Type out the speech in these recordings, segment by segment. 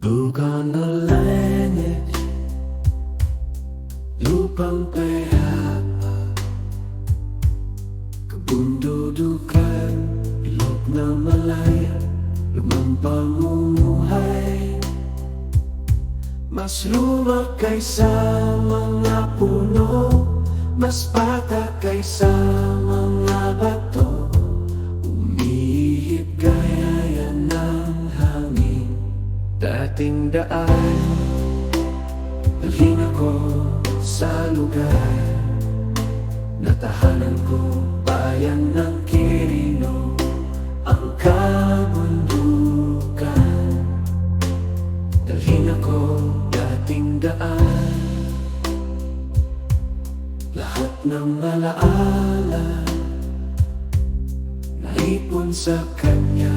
Bukan na langit, lupang payapa, kabundudukan, ilog na malaya, lumang pamumuhay. Mas lumak kaysa mga puno, mas bata kaysa mga bato, umihip gaya ng hangin. Dating daan, dalhin ako sa lugar na tahanan ko, bayan ng Quirino, ang kabundukan. Dalhin ako dating daan, lahat ng alaala naipon sa kanya.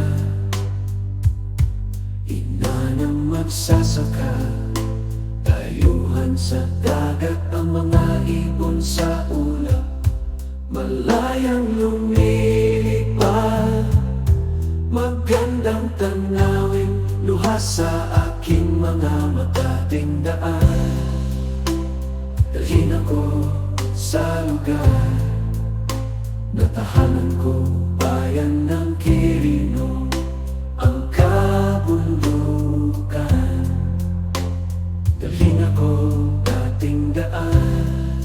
Ina ng magsasaka, tayuhan sa dagat, ang mga ibon sa ulap, malayang lumilipad. Magandang tanawin, luha sa aking mga matating daan. Dalhin ako sa lugar na tahanan ko, bayan ng Quirino, ang kabundukan. Dalhin ako dating daan.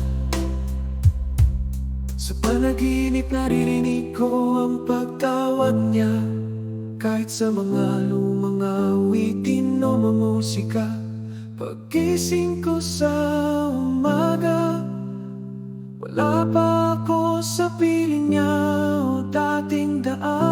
Sa panaginip naririnig ko ang pagtawag niya, kahit sa mga lumang awitin o mamusika. Paggising ko sa umaga, wala pa ako sa piling niya o dating daan.